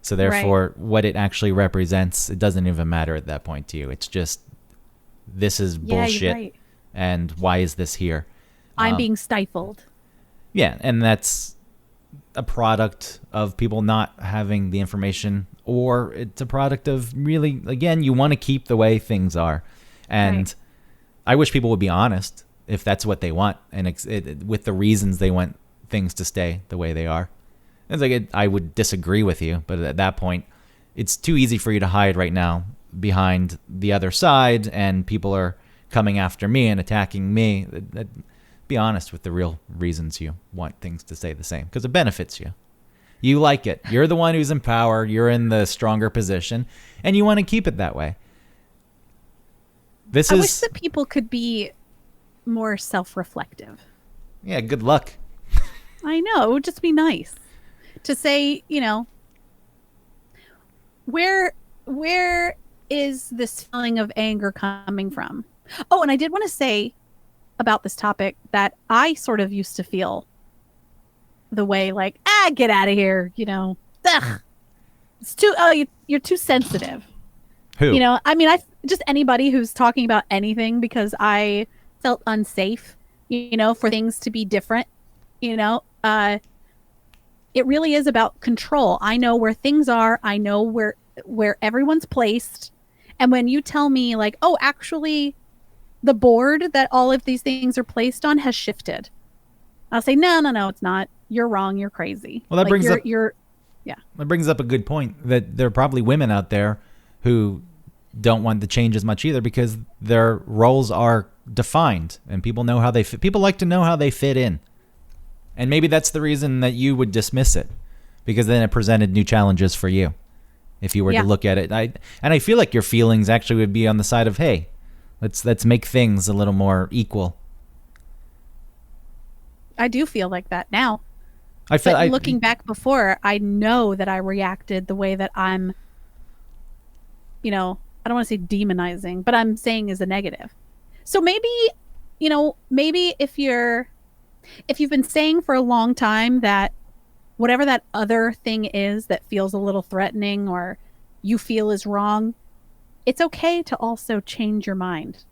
So therefore, what it actually represents, it doesn't even matter at that point to you. It's just, this is bullshit. You're right. And why is this here? I'm being stifled. Yeah, and that's a product of people not having the information, or it's a product of really, again, you want to keep the way things are. And I wish people would be honest if that's what they want, and with the reasons they want things to stay the way they are. It's like I would disagree with you, but at that point, it's too easy for you to hide right now behind the other side, and people are coming after me and attacking me. Be honest with the real reasons you want things to stay the same, because it benefits you. You like it. You're the one who's in power. You're in the stronger position, and you want to keep it that way. I wish that people could be more self-reflective. Yeah, good luck. I know. It would just be nice to say, where is this feeling of anger coming from? Oh, and I did want to say about this topic that I sort of used to feel the way like, get out of here, ugh, it's too, you're too sensitive. Who? I mean, just anybody who's talking about anything because I felt unsafe, for things to be different, it really is about control. I know where things are. I know where everyone's placed. And when you tell me like, oh, actually the board that all of these things are placed on has shifted, I'll say, no, it's not. You're wrong. You're crazy. Well, that brings up yeah. That brings up a good point that there are probably women out there who don't want to change as much either because their roles are defined and people know how they fit. People like to know how they fit in. And maybe that's the reason that you would dismiss it, because then it presented new challenges for you. If you were to look at it, I feel like your feelings actually would be on the side of, hey, let's make things a little more I do feel like that now. Looking back before, I know that I reacted the way that I'm, I don't want to say demonizing, but I'm saying is a negative. So maybe, maybe if you've been saying for a long time that whatever that other thing is that feels a little threatening or you feel is wrong, it's okay to also change your mind,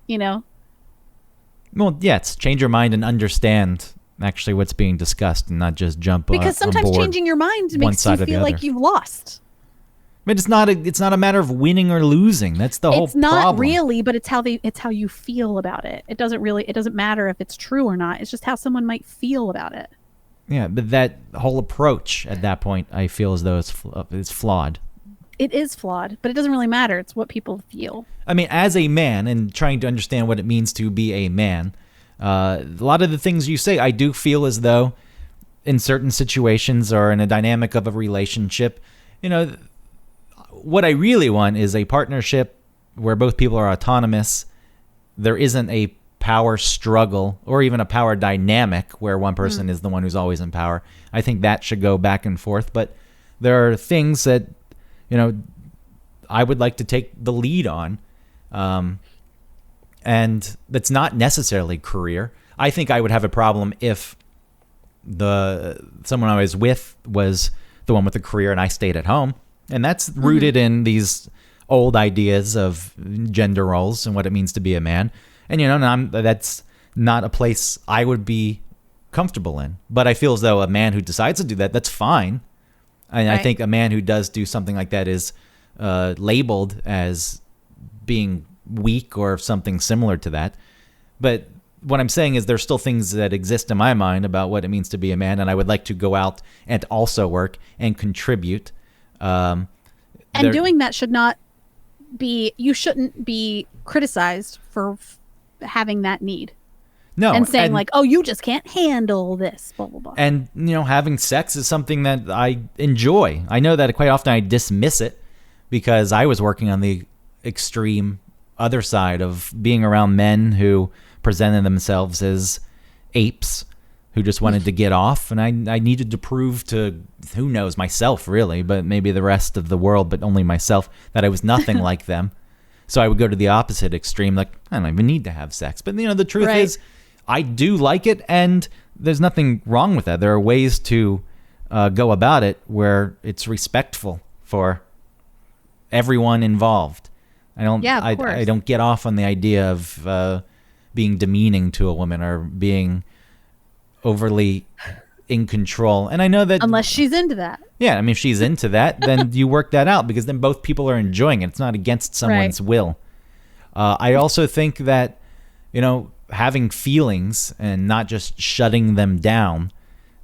Well, yes, change your mind and understand actually what's being discussed and not just jump on because sometimes changing your mind makes you feel like you've lost. But it's not a matter of winning or losing. That's the whole problem. It's not really, but it's how you feel about it. It doesn't matter if it's true or not. It's just how someone might feel about it. Yeah, but that whole approach at that point, I feel as though it's flawed. It is flawed, but it doesn't really matter. It's what people feel. I mean, as a man and trying to understand what it means to be a man, a lot of the things you say, I do feel as though in certain situations or in a dynamic of a relationship, what I really want is a partnership where both people are autonomous. There isn't a power struggle or even a power dynamic where one person is the one who's always in power. I think that should go back and forth. But there are things that, I would like to take the lead on. And that's not necessarily career. I think I would have a problem if someone I was with was the one with a career and I stayed at home. And that's rooted in these old ideas of gender roles and what it means to be a man. And, that's not a place I would be comfortable in. But I feel as though a man who decides to do that, that's fine. And right. I think a man who does do something like that is labeled as being weak or something similar to that. But what I'm saying is there's still things that exist in my mind about what it means to be a man. And I would like to go out and also work and contribute. And doing that you shouldn't be criticized for having that need. No. And saying like, oh, you just can't handle this, blah, blah, blah. And, having sex is something that I enjoy. I know that quite often I dismiss it because I was working on the extreme other side of being around men who presented themselves as apes who just wanted to get off. And I needed to prove to, who knows, myself really, but maybe the rest of the world, but only myself, that I was nothing like them. So I would go to the opposite extreme, like, I don't even need to have sex. But, the truth is, I do like it, and there's nothing wrong with that. There are ways to go about it where it's respectful for everyone involved. I don't get off on the idea of being demeaning to a woman or being overly in control. And I know that unless she's into that. Yeah, I mean, if she's into that, then you work that out because then both people are enjoying it. It's not against someone's will. I also think that, having feelings and not just shutting them down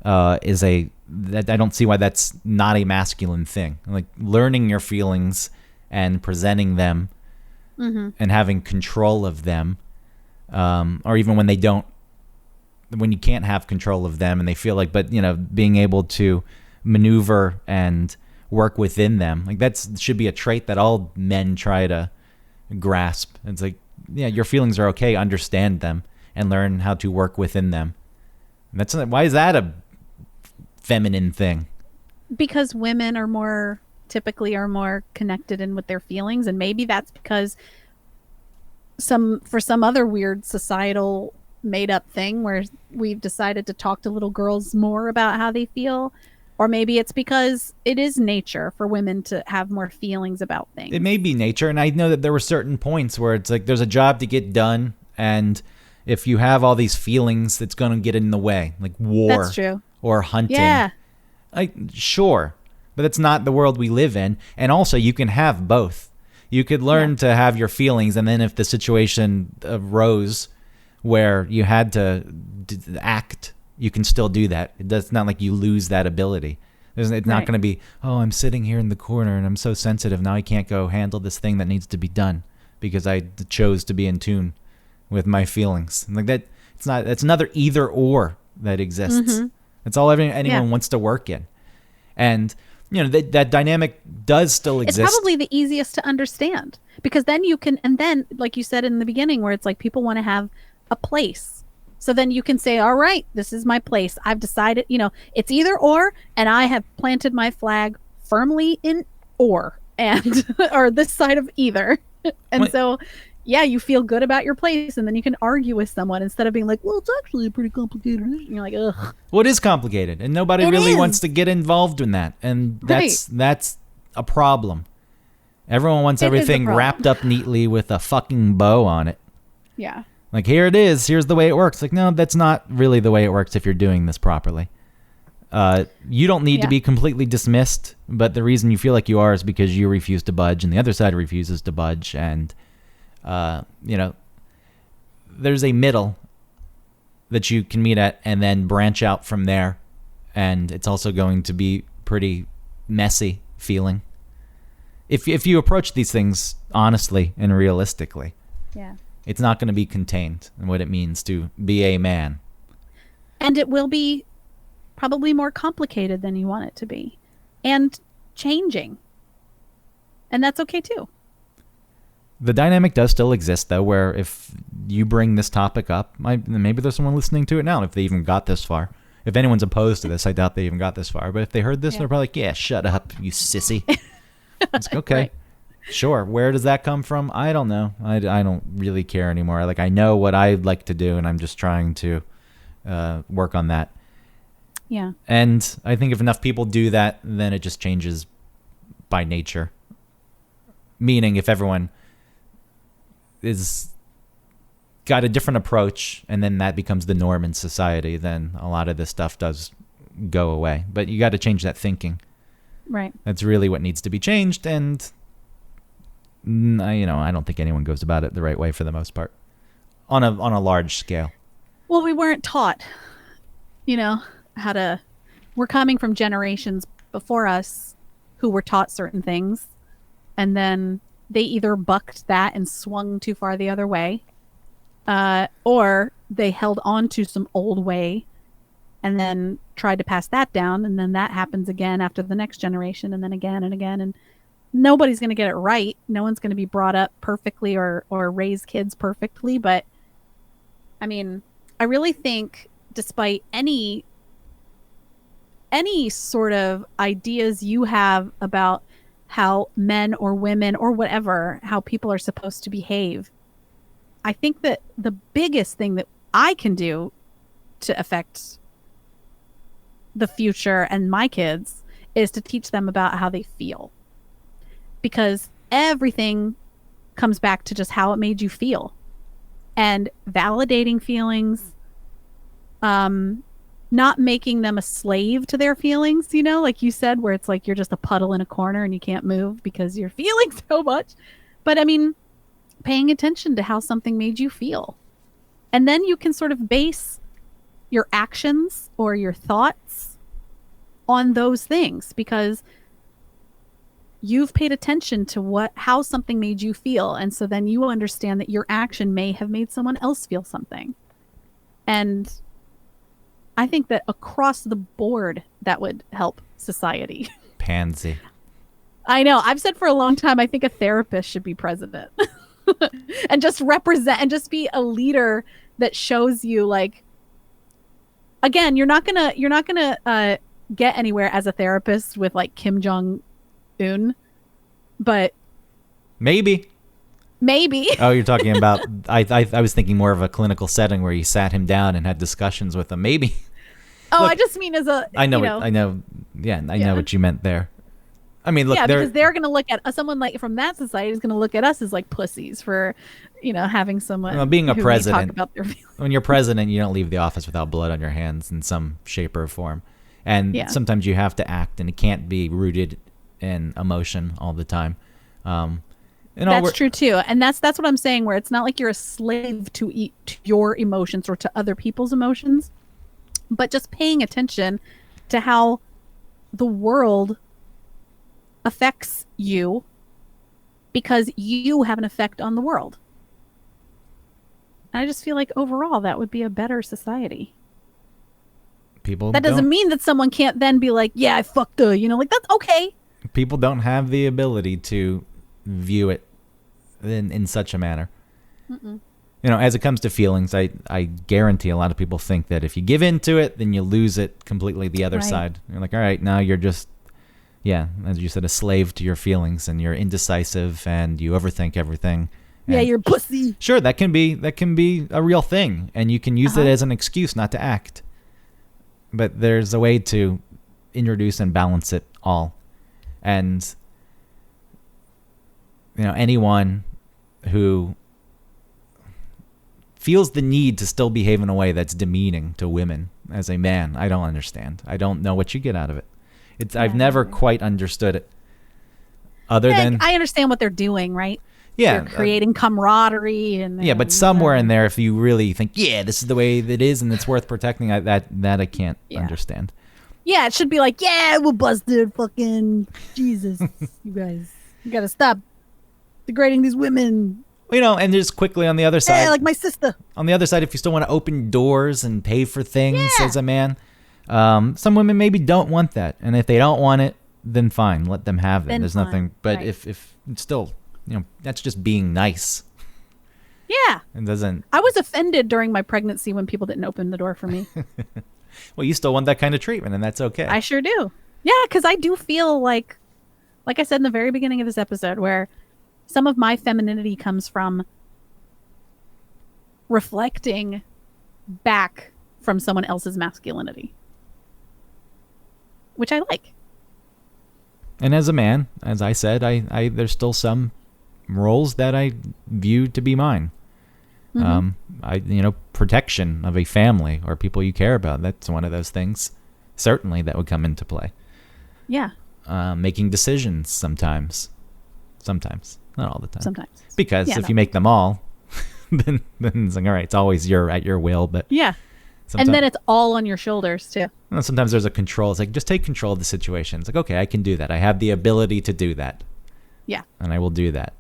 that I don't see why that's not a masculine thing. Like learning your feelings and presenting them and having control of them, or even when you can't have control of them and they feel like, but being able to maneuver and work within them, like should be a trait that all men try to grasp. It's like, yeah, your feelings are okay, understand them and learn how to work within them. Why is that a feminine thing? Because women are typically more connected in with their feelings, and maybe that's because for some other weird societal made up thing where we've decided to talk to little girls more about how they feel. Or maybe it's because it is nature for women to have more feelings about things. It may be nature. And I know that there were certain points where it's like there's a job to get done. And if you have all these feelings, it's going to get in the way, like war. That's true. Or hunting. Yeah. Like, sure. But it's not the world we live in. And also, you can have both. You could learn to have your feelings. And then if the situation arose where you had to act, you can still do that. It's not like you lose that ability. It's not going to be, oh, I'm sitting here in the corner and I'm so sensitive. Now I can't go handle this thing that needs to be done because I chose to be in tune with my feelings. Like that, it's another either or that exists. Mm-hmm. That's all anyone wants to work in. And, that dynamic does still exist. It's probably the easiest to understand because then you can, and then like you said in the beginning where it's like people want to have a place. So then you can say, all right, this is my place. I've decided, it's either or, and I have planted my flag firmly in or, and, or this side of either. And so, you feel good about your place. And then you can argue with someone instead of being like, well, it's actually pretty complicated. And you're like, ugh. Well, it is complicated. And nobody really wants to get involved in that. And that's a problem. Everyone wants everything wrapped up neatly with a fucking bow on it. Yeah. Like, here it is. Here's the way it works. Like, no, that's not really the way it works if you're doing this properly. You don't need to be completely dismissed, but the reason you feel like you are is because you refuse to budge and the other side refuses to budge. And, there's a middle that you can meet at and then branch out from there. And it's also going to be pretty messy feeling. If you approach these things honestly and realistically. Yeah. It's not going to be contained in what it means to be a man. And it will be probably more complicated than you want it to be. And changing. And that's okay too. The dynamic does still exist, though, where if you bring this topic up, maybe there's someone listening to it now, if they even got this far. If anyone's opposed to this, I doubt they even got this far. But if they heard this, they're probably like, yeah, shut up, you sissy. It's okay. Right. Sure. Where does that come from? I don't know. I don't really care anymore. Like, I know what I like to do, and I'm just trying to work on that. Yeah. And I think if enough people do that, then it just changes by nature. Meaning, if everyone is got a different approach, and then that becomes the norm in society, then a lot of this stuff does go away. But you got to change that thinking. Right. That's really what needs to be changed, and I don't think anyone goes about it the right way for the most part on a large scale. Well, we weren't taught, how to, we're coming from generations before us who were taught certain things, and then they either bucked that and swung too far the other way, or they held on to some old way and then tried to pass that down, and then that happens again after the next generation, and then again and again, and nobody's going to get it right. No one's going to be brought up perfectly or raise kids perfectly. But I mean, I really think despite any sort of ideas you have about how men or women or whatever, how people are supposed to behave, I think that the biggest thing that I can do to affect the future and my kids is to teach them about how they feel. Because everything comes back to just how it made you feel. And validating feelings, not making them a slave to their feelings, like you said, where it's like you're just a puddle in a corner and you can't move because you're feeling so much. But I mean, paying attention to how something made you feel. And then you can sort of base your actions or your thoughts on those things because you've paid attention to how something made you feel. And so then you will understand that your action may have made someone else feel something. And I think that across the board, that would help society. Pansy. I know. I've said for a long time, I think a therapist should be president and just represent and just be a leader that shows you, like, again, you're not gonna get anywhere as a therapist with like Kim Jong-un, but maybe Maybe. Oh, you're talking about, I was thinking more of a clinical setting where you sat him down and had discussions with him. Maybe. Oh, Look, I just mean as a, I know what you meant there. I mean, look, because they're going to look at someone like from that society is going to look at us as like pussies for, having someone being a who president. talk about their feelings. When you're president, you don't leave the office without blood on your hands in some shape or form. And sometimes you have to act, and it can't be rooted in emotion all the time. That's true too, and that's what I'm saying. Where it's not like you're a slave to your emotions or to other people's emotions, but just paying attention to how the world affects you because you have an effect on the world. And I just feel like overall that would be a better society. That doesn't mean that someone can't then be like, yeah, I fucked her, like that's okay. People don't have the ability to view it in such a manner. Mm-mm. As it comes to feelings, I guarantee a lot of people think that if you give into it, then you lose it completely the other side. You're like, all right, now you're just, as you said, a slave to your feelings, and you're indecisive and you overthink everything. Yeah, you're pussy. Sure, that can be a real thing, and you can use it as an excuse not to act. But there's a way to introduce and balance it all. And anyone who feels the need to still behave in a way that's demeaning to women as a man, I don't understand. I don't know what you get out of it. I've never quite understood it. Other than I understand what they're doing, right? Yeah, they're creating camaraderie and but somewhere in there, if you really think, this is the way that it is, and it's worth protecting, that I can't understand. Yeah, it should be like, we're busted, fucking Jesus, you guys, you gotta stop degrading these women. And just quickly on the other side, like my sister. On the other side, if you still want to open doors and pay for things as a man, some women maybe don't want that, and if they don't want it, then fine, let them have it. There's nothing, but if it's still, that's just being nice. Yeah, it doesn't. I was offended during my pregnancy when people didn't open the door for me. Well, you still want that kind of treatment, and that's okay. I sure do. Yeah, because I do feel like I said in the very beginning of this episode, where some of my femininity comes from reflecting back from someone else's masculinity, which I like. And as a man, as I said, I there's still some roles that I view to be mine. Protection of a family or people you care about, that's one of those things. Certainly that would come into play. Yeah. Making decisions sometimes, not all the time. Sometimes. Because if you make them all, then it's like, all right, it's always at your will. But and then it's all on your shoulders too. Sometimes there's a control. It's like, just take control of the situation. It's like, okay, I can do that. I have the ability to do that. Yeah. And I will do that.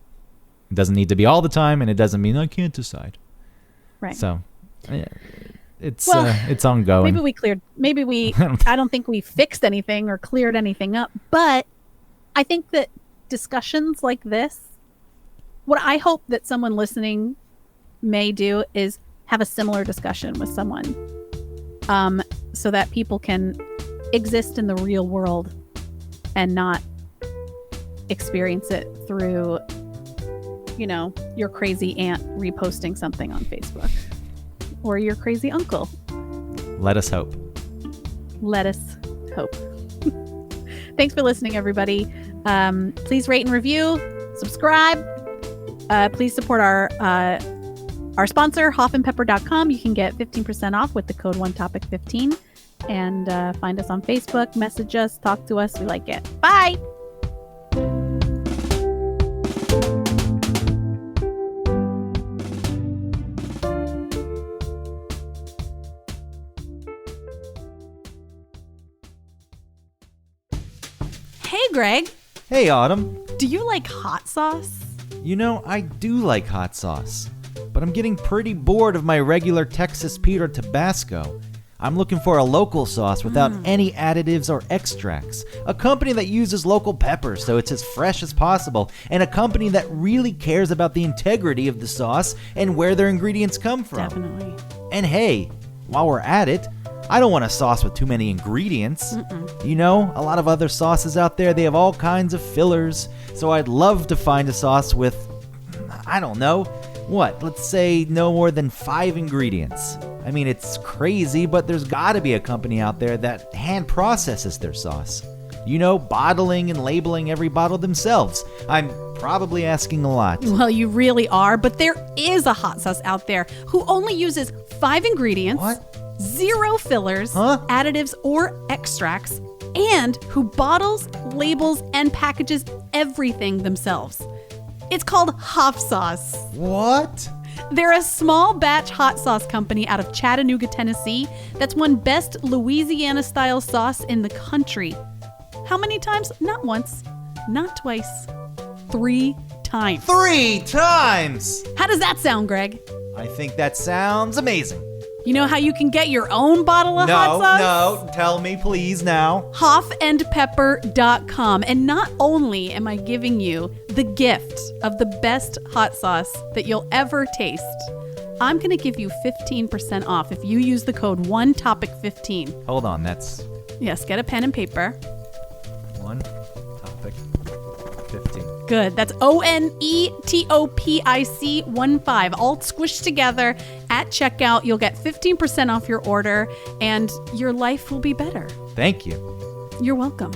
It doesn't need to be all the time, and it doesn't mean I can't decide. Right. So, it's ongoing. I don't think we fixed anything or cleared anything up, but I think that discussions like this, what I hope that someone listening may do is have a similar discussion with someone, so that people can exist in the real world and not experience it through, your crazy aunt reposting something on Facebook or your crazy uncle. Let us hope. Thanks for listening, everybody. Please rate and review, subscribe. Please support our sponsor, hoffandpepper.com. You can get 15% off with the code OneTopic15, and find us on Facebook, message us, talk to us. We like it. Bye. Hey, Greg. Hey, Autumn. Do you like hot sauce? I do like hot sauce, but I'm getting pretty bored of my regular Texas Pete or Tabasco. I'm looking for a local sauce without any additives or extracts. A company that uses local peppers so it's as fresh as possible, and a company that really cares about the integrity of the sauce and where their ingredients come from. Definitely. And hey, while we're at it, I don't want a sauce with too many ingredients. A lot of other sauces out there, they have all kinds of fillers. So I'd love to find a sauce with, I don't know. What? Let's say no more than 5 ingredients. I mean, it's crazy, but there's gotta be a company out there that hand processes their sauce. You know, bottling and labeling every bottle themselves. I'm probably asking a lot. Well, you really are, but there is a hot sauce out there who only uses 5 ingredients, What? 0 fillers, Huh? additives, or extracts, and who bottles, labels, and packages everything themselves. It's called Hoff Sauce. What? They're a small batch hot sauce company out of Chattanooga, Tennessee that's won Best Louisiana-style sauce in the country. How many times? Not once, not twice, 3 times. 3 times! How does that sound, Greg? I think that sounds amazing. You know how you can get your own bottle of hot sauce? No, tell me please now. Hoffandpepper.com. And not only am I giving you the gift of the best hot sauce that you'll ever taste, I'm going to give you 15% off if you use the code ONETOPIC15. Hold on, that's Yes, get a pen and paper. 1 topic 15. Good. That's ONETOPIC 15, all squished together at checkout. You'll get 15% off your order and your life will be better. Thank you. You're welcome.